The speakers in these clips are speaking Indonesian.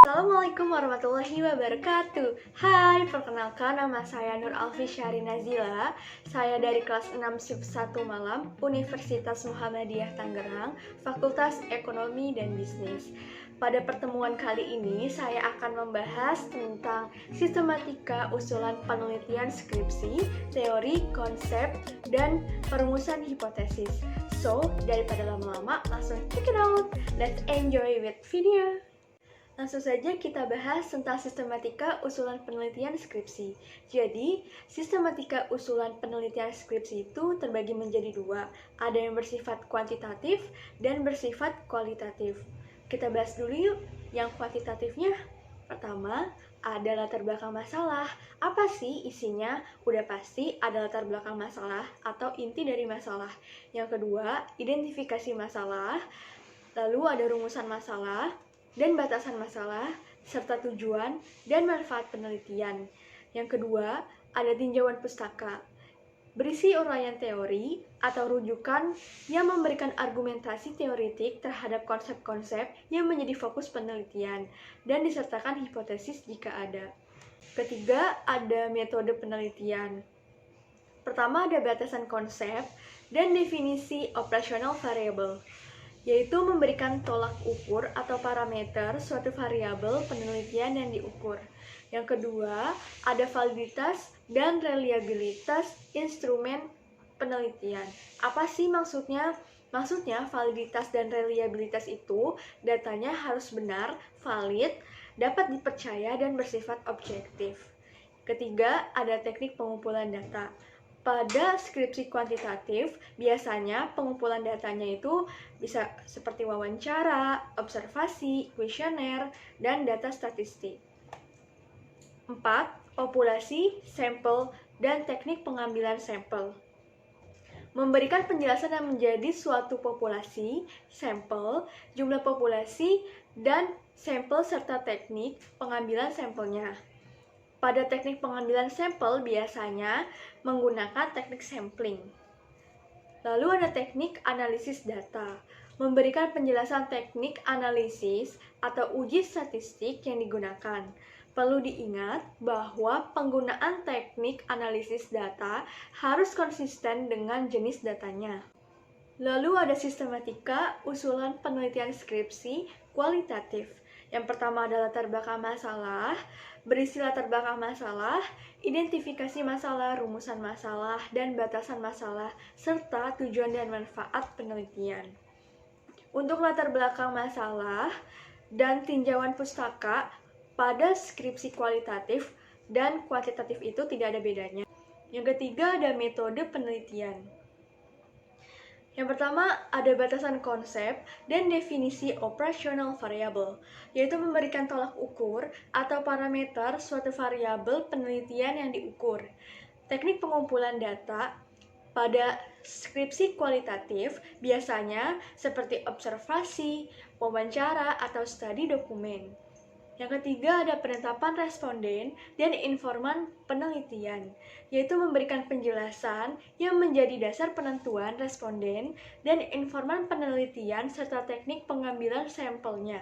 Assalamualaikum warahmatullahi wabarakatuh. Hai, perkenalkan nama saya Nur Alfi Syahri Nazila. Saya dari kelas 6 SIP 1 Malam, Universitas Muhammadiyah Tangerang, Fakultas Ekonomi dan Bisnis. Pada pertemuan kali ini, saya akan membahas tentang sistematika usulan penelitian skripsi, teori, konsep, dan perumusan hipotesis. So, daripada lama-lama, langsung check it out. Let's enjoy with video. Langsung saja kita bahas tentang sistematika usulan penelitian skripsi. Jadi, sistematika usulan penelitian skripsi itu terbagi menjadi dua. Ada yang bersifat kuantitatif dan bersifat kualitatif. Kita bahas dulu yuk yang kuantitatifnya. Pertama, ada latar belakang masalah. Apa sih isinya? Udah pasti ada latar belakang masalah atau inti dari masalah. Yang kedua, identifikasi masalah. Lalu ada rumusan masalah dan batasan masalah, serta tujuan dan manfaat penelitian. Yang kedua, ada tinjauan pustaka. Berisi uraian teori atau rujukan yang memberikan argumentasi teoritik terhadap konsep-konsep yang menjadi fokus penelitian dan disertakan hipotesis jika ada. Ketiga, ada metode penelitian. Pertama, ada batasan konsep dan definisi operasional variabel, yaitu memberikan tolak ukur atau parameter suatu variabel penelitian yang diukur. Yang kedua, ada validitas dan reliabilitas instrumen penelitian. Apa sih maksudnya? Maksudnya, validitas dan reliabilitas itu datanya harus benar, valid, dapat dipercaya, dan bersifat objektif. Ketiga, ada teknik pengumpulan data. Pada skripsi kuantitatif, biasanya pengumpulan datanya itu bisa seperti wawancara, observasi, kuesioner, dan data statistik. 4. Populasi, sampel, dan teknik pengambilan sampel. Memberikan penjelasan yang menjadi suatu populasi, sampel, jumlah populasi, dan sampel serta teknik pengambilan sampelnya. Pada teknik pengambilan sampel biasanya menggunakan teknik sampling. Lalu ada teknik analisis data. Memberikan penjelasan teknik analisis atau uji statistik yang digunakan. Perlu diingat bahwa penggunaan teknik analisis data harus konsisten dengan jenis datanya. Lalu ada sistematika usulan penelitian skripsi kualitatif. Yang pertama adalah latar belakang masalah, berisi latar belakang masalah, identifikasi masalah, rumusan masalah, dan batasan masalah, serta tujuan dan manfaat penelitian. Untuk latar belakang masalah dan tinjauan pustaka, pada skripsi kualitatif dan kuantitatif itu tidak ada bedanya. Yang ketiga ada metode penelitian. Yang pertama, ada batasan konsep dan definisi operasional variabel, yaitu memberikan tolak ukur atau parameter suatu variabel penelitian yang diukur. Teknik pengumpulan data pada skripsi kualitatif biasanya seperti observasi, wawancara, atau studi dokumen. Yang ketiga ada penetapan responden dan informan penelitian, yaitu memberikan penjelasan yang menjadi dasar penentuan responden dan informan penelitian serta teknik pengambilan sampelnya.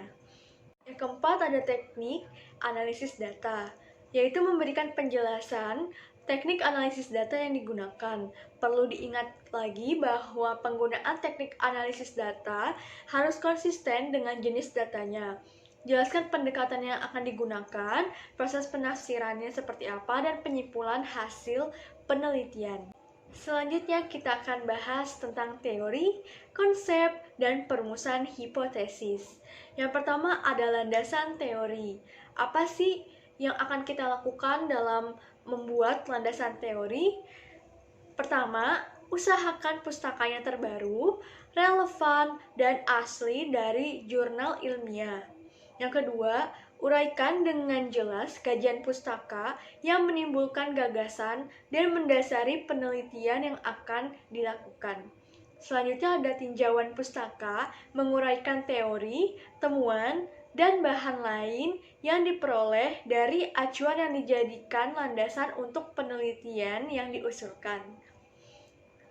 Yang keempat ada teknik analisis data, yaitu memberikan penjelasan teknik analisis data yang digunakan. Perlu diingat lagi bahwa penggunaan teknik analisis data harus konsisten dengan jenis datanya. Jelaskan pendekatan yang akan digunakan, proses penafsirannya seperti apa, dan penyimpulan hasil penelitian. Selanjutnya kita akan bahas tentang teori, konsep, dan perumusan hipotesis. Yang pertama ada landasan teori. Apa sih yang akan kita lakukan dalam membuat landasan teori? Pertama, usahakan pustakanya terbaru, relevan, dan asli dari jurnal ilmiah. Yang kedua, uraikan dengan jelas kajian pustaka yang menimbulkan gagasan dan mendasari penelitian yang akan dilakukan. Selanjutnya ada tinjauan pustaka, menguraikan teori, temuan, dan bahan lain yang diperoleh dari acuan yang dijadikan landasan untuk penelitian yang diusulkan.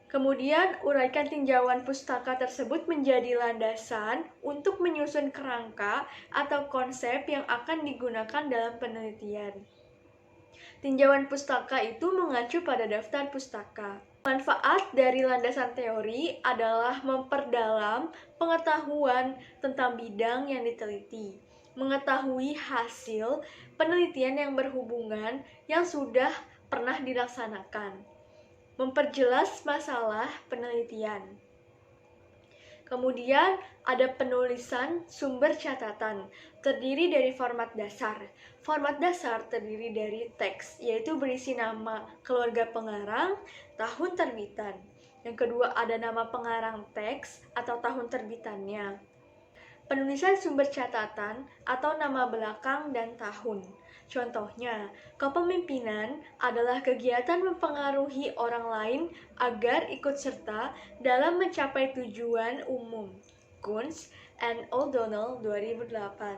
Kemudian, uraikan tinjauan pustaka tersebut menjadi landasan untuk menyusun kerangka atau konsep yang akan digunakan dalam penelitian. Tinjauan pustaka itu mengacu pada daftar pustaka. Manfaat dari landasan teori adalah memperdalam pengetahuan tentang bidang yang diteliti, mengetahui hasil penelitian yang berhubungan yang sudah pernah dilaksanakan, memperjelas masalah penelitian. Kemudian ada penulisan sumber catatan, terdiri dari format dasar. Format dasar terdiri dari teks, yaitu berisi nama keluarga pengarang, tahun terbitan. Yang kedua ada nama pengarang teks atau tahun terbitannya. Penulisan sumber catatan atau nama belakang dan tahun. Contohnya, kepemimpinan adalah kegiatan mempengaruhi orang lain agar ikut serta dalam mencapai tujuan umum. Kunz and O'Donnell 2008.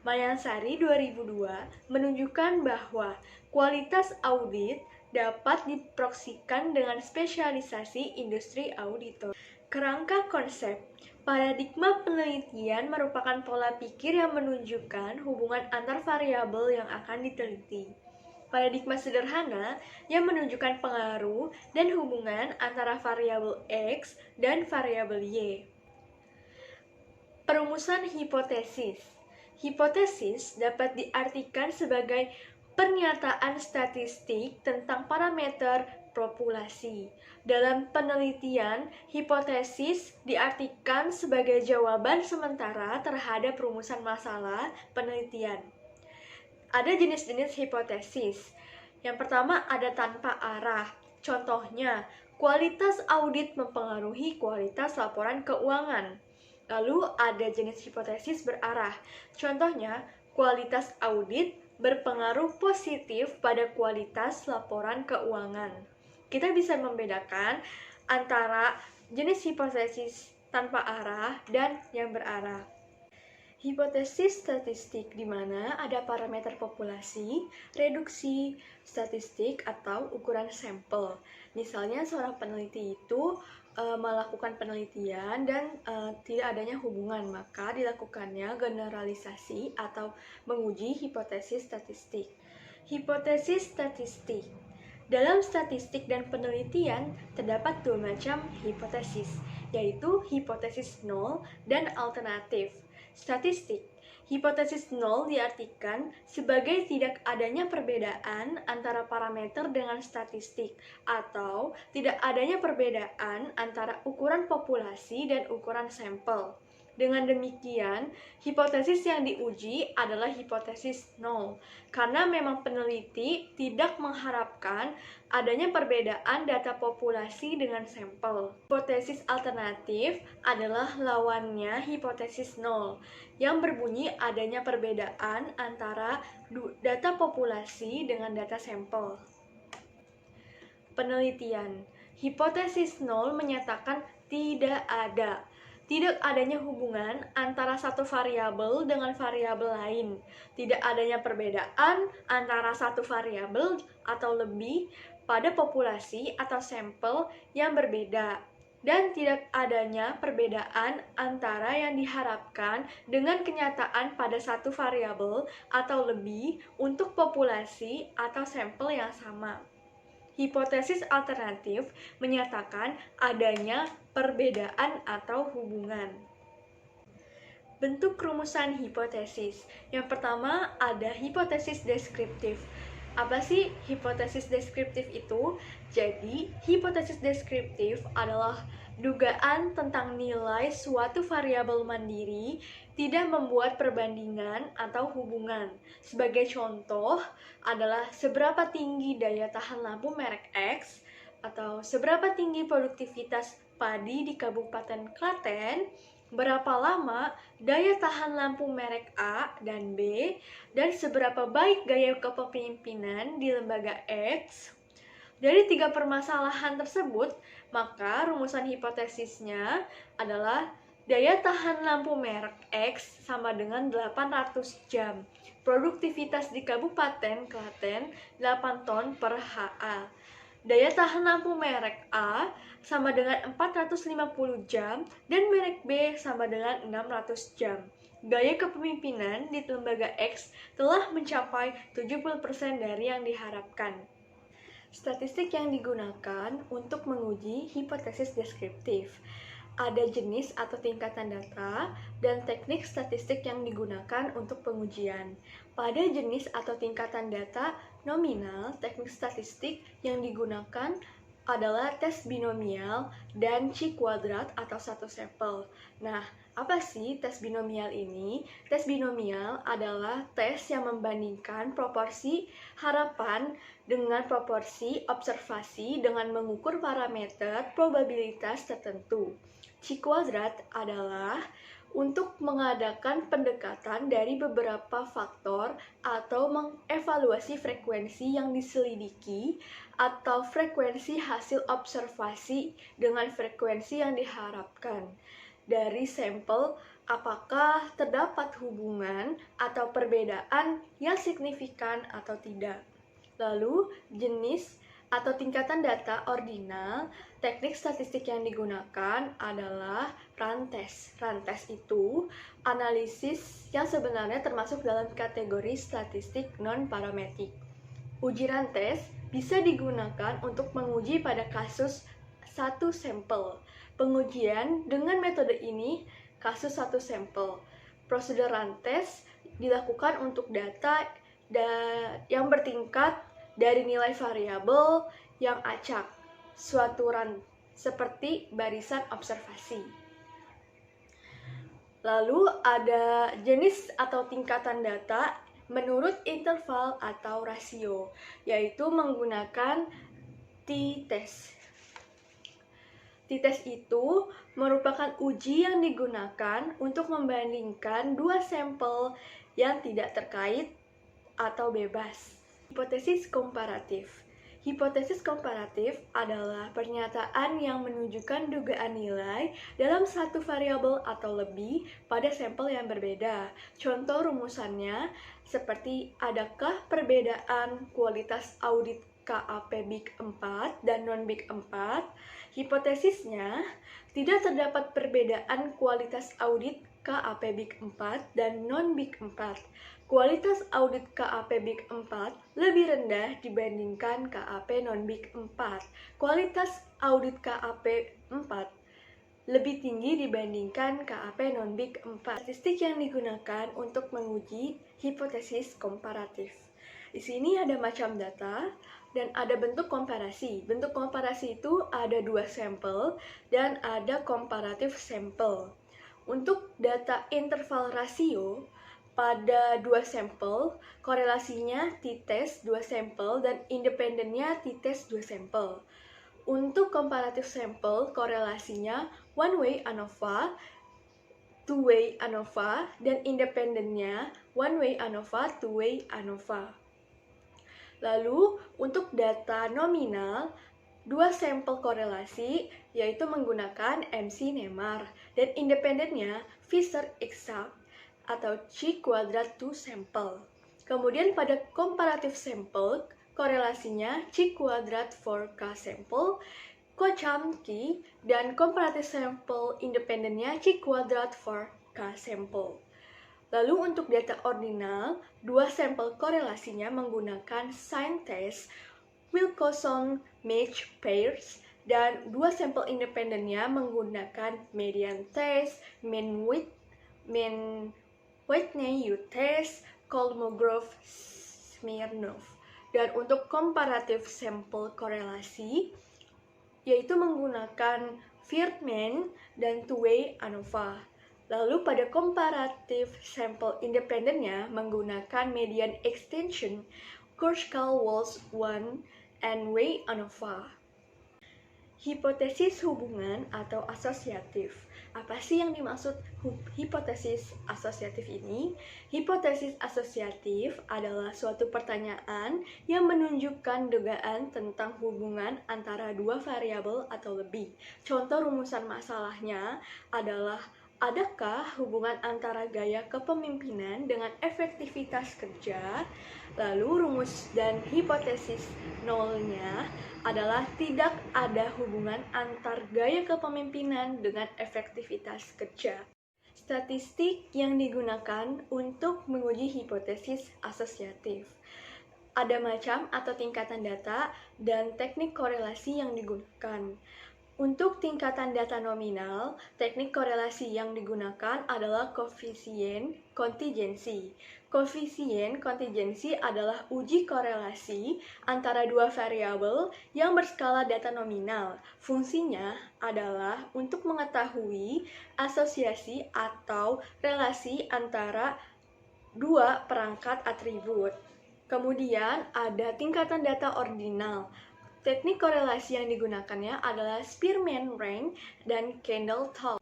Mayansari 2002 menunjukkan bahwa kualitas audit dapat diproksikan dengan spesialisasi industri auditor. Kerangka konsep. Paradigma penelitian merupakan pola pikir yang menunjukkan hubungan antar variabel yang akan diteliti. Paradigma sederhana yang menunjukkan pengaruh dan hubungan antara variabel X dan variabel Y. Perumusan hipotesis. Hipotesis dapat diartikan sebagai pernyataan statistik tentang parameter populasi. Dalam penelitian, hipotesis diartikan sebagai jawaban sementara terhadap rumusan masalah penelitian. Ada jenis-jenis hipotesis. Yang pertama ada tanpa arah. Contohnya, kualitas audit mempengaruhi kualitas laporan keuangan. Lalu ada jenis hipotesis berarah. Contohnya, kualitas audit berpengaruh positif pada kualitas laporan keuangan. Kita bisa membedakan antara jenis hipotesis tanpa arah dan yang berarah. Hipotesis statistik di mana ada parameter populasi, reduksi statistik atau ukuran sampel. Misalnya seorang peneliti itu melakukan penelitian dan tidak adanya hubungan, maka dilakukannya generalisasi atau menguji hipotesis statistik. Hipotesis statistik. Dalam statistik dan penelitian terdapat dua macam hipotesis, yaitu hipotesis nol dan alternatif. Statistik. Hipotesis nol diartikan sebagai tidak adanya perbedaan antara parameter dengan statistik atau tidak adanya perbedaan antara ukuran populasi dan ukuran sampel. Dengan demikian, hipotesis yang diuji adalah hipotesis nol, karena memang peneliti tidak mengharapkan adanya perbedaan data populasi dengan sampel. Hipotesis alternatif adalah lawannya hipotesis nol, yang berbunyi adanya perbedaan antara data populasi dengan data sampel. Penelitian. Hipotesis nol menyatakan tidak adanya hubungan antara satu variabel dengan variabel lain. Tidak adanya perbedaan antara satu variabel atau lebih pada populasi atau sampel yang berbeda. Dan tidak adanya perbedaan antara yang diharapkan dengan kenyataan pada satu variabel atau lebih untuk populasi atau sampel yang sama. Hipotesis alternatif menyatakan adanya perbedaan atau hubungan. Bentuk rumusan hipotesis. Yang pertama ada hipotesis deskriptif. Apa sih hipotesis deskriptif itu? Jadi, hipotesis deskriptif adalah dugaan tentang nilai suatu variabel mandiri tidak membuat perbandingan atau hubungan. Sebagai contoh adalah seberapa tinggi daya tahan lampu merek X atau seberapa tinggi produktivitas padi di Kabupaten Klaten, berapa lama daya tahan lampu merek A dan B, dan seberapa baik gaya kepemimpinan di lembaga X. Dari tiga permasalahan tersebut, maka rumusan hipotesisnya adalah daya tahan lampu merek X sama dengan 800 jam. Produktivitas di Kabupaten Klaten 8 ton per HA. Daya tahan lampu merek A sama dengan 450 jam dan merek B sama dengan 600 jam. Gaya kepemimpinan di lembaga X telah mencapai 70% dari yang diharapkan. Statistik yang digunakan untuk menguji hipotesis deskriptif. Ada jenis atau tingkatan data dan teknik statistik yang digunakan untuk pengujian. Pada jenis atau tingkatan data nominal, teknik statistik yang digunakan adalah tes binomial dan chi-kuadrat atau satu sampel. Nah, apa sih tes binomial ini? Tes binomial adalah tes yang membandingkan proporsi harapan dengan proporsi observasi dengan mengukur parameter probabilitas tertentu. Chi-kuadrat adalah untuk mengadakan pendekatan dari beberapa faktor atau mengevaluasi frekuensi yang diselidiki atau frekuensi hasil observasi dengan frekuensi yang diharapkan dari sampel, apakah terdapat hubungan atau perbedaan yang signifikan atau tidak. Lalu, jenis atau tingkatan data ordinal, teknik statistik yang digunakan adalah rantes. Rantes itu analisis yang sebenarnya termasuk dalam kategori statistik non-parametrik. Uji rantes bisa digunakan untuk menguji pada kasus satu sampel. Pengujian dengan metode ini kasus satu sampel. Prosedur rantes dilakukan untuk data yang bertingkat dari nilai variabel yang acak, suatu seperti barisan observasi. Lalu ada jenis atau tingkatan data menurut interval atau rasio, yaitu menggunakan t-test. T-test itu merupakan uji yang digunakan untuk membandingkan dua sampel yang tidak terkait atau bebas. Hipotesis komparatif. Hipotesis komparatif adalah pernyataan yang menunjukkan dugaan nilai dalam satu variabel atau lebih pada sampel yang berbeda. Contoh rumusannya seperti adakah perbedaan kualitas audit KAP Big 4 dan non-Big 4? Hipotesisnya, tidak terdapat perbedaan kualitas audit KAP Big 4 dan non-Big 4. Kualitas audit KAP Big 4 lebih rendah dibandingkan KAP non-Big 4. Kualitas audit KAP 4 lebih tinggi dibandingkan KAP non-Big 4. Statistik yang digunakan untuk menguji hipotesis komparatif. Di sini ada macam data dan ada bentuk komparasi. Bentuk komparasi itu ada dua sampel dan ada komparatif sampel. Untuk data interval rasio, pada dua sampel, korelasinya t-test dua sampel dan independennya t-test dua sampel. Untuk komparatif sampel, korelasinya one-way ANOVA, two-way ANOVA, dan independennya one-way ANOVA, two-way ANOVA. Lalu, untuk data nominal, dua sampel korelasi, yaitu menggunakan MC-NEMAR, dan independennya Fisher-Exact, atau chi-kuadrat two sampel. Kemudian pada comparative sample, korelasinya chi-kuadrat for K sampel, Ko-Chomsky, dan comparative sample independennya chi-kuadrat for K sampel. Lalu untuk data ordinal, dua sampel korelasinya menggunakan sign test, Wilcoxon match pairs, dan dua sampel independennya menggunakan median test, mean Whitney U-test, Kolmogorov-Smirnov. Dan untuk komparatif sampel korelasi, yaitu menggunakan Friedman dan two-way ANOVA. Lalu pada komparatif sampel independennya menggunakan median extension, Korshkal-Walsh 1, and way ANOVA. Hipotesis hubungan atau asosiatif. Apa sih yang dimaksud hipotesis asosiatif ini? Hipotesis asosiatif adalah suatu pertanyaan yang menunjukkan dugaan tentang hubungan antara dua variabel atau lebih. Contoh rumusan masalahnya adalah adakah hubungan antara gaya kepemimpinan dengan efektivitas kerja? Lalu rumus dan hipotesis nolnya adalah tidak ada hubungan antar gaya kepemimpinan dengan efektivitas kerja. Statistik yang digunakan untuk menguji hipotesis asosiatif. Ada macam atau tingkatan data dan teknik korelasi yang digunakan. Untuk tingkatan data nominal, teknik korelasi yang digunakan adalah koefisien kontingensi. Koefisien kontingensi adalah uji korelasi antara dua variabel yang berskala data nominal. Fungsinya adalah untuk mengetahui asosiasi atau relasi antara dua perangkat atribut. Kemudian ada tingkatan data ordinal. Teknik korelasi yang digunakannya adalah Spearman rank dan Kendall-Taub.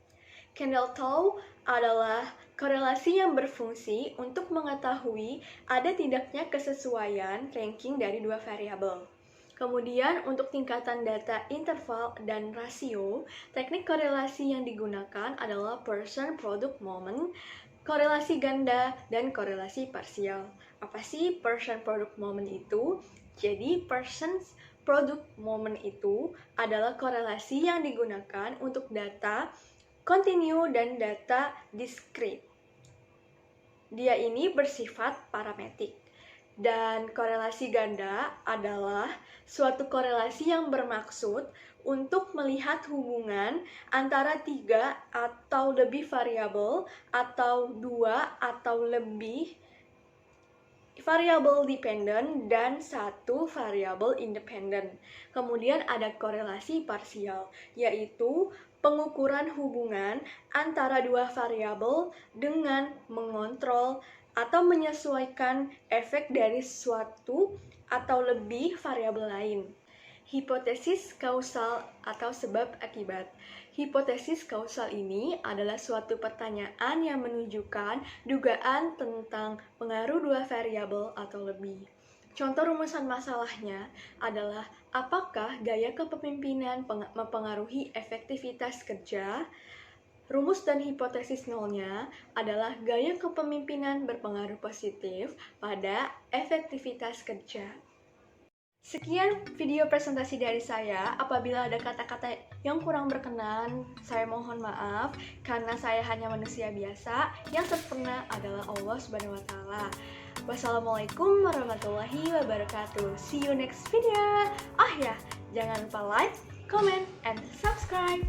Kendall-Taub adalah korelasi yang berfungsi untuk mengetahui ada tidaknya kesesuaian ranking dari dua variabel. Kemudian untuk tingkatan data interval dan rasio, teknik korelasi yang digunakan adalah Pearson product moment, korelasi ganda, dan korelasi parsial. Apa sih Pearson product moment itu? Jadi Pearson's product moment itu adalah korelasi yang digunakan untuk data kontinu dan data discrete. Dia ini bersifat parametrik. Dan korelasi ganda adalah suatu korelasi yang bermaksud untuk melihat hubungan antara 3 atau lebih variabel atau 2 atau lebih variabel dependen dan satu variabel independen. Kemudian ada korelasi parsial, yaitu pengukuran hubungan antara dua variabel dengan mengontrol atau menyesuaikan efek dari suatu atau lebih variabel lain. Hipotesis kausal atau sebab akibat. Hipotesis kausal ini adalah suatu pertanyaan yang menunjukkan dugaan tentang pengaruh dua variabel atau lebih. Contoh rumusan masalahnya adalah apakah gaya kepemimpinan mempengaruhi efektivitas kerja? Rumus dan hipotesis nolnya adalah gaya kepemimpinan berpengaruh positif pada efektivitas kerja. Sekian video presentasi dari saya. Apabila ada kata-kata yang kurang berkenan, saya mohon maaf karena saya hanya manusia biasa. Yang sempurna adalah Allah Subhanahu wa taala. Wassalamualaikum warahmatullahi wabarakatuh. See you next video. Oh ya, jangan lupa like, comment, and subscribe.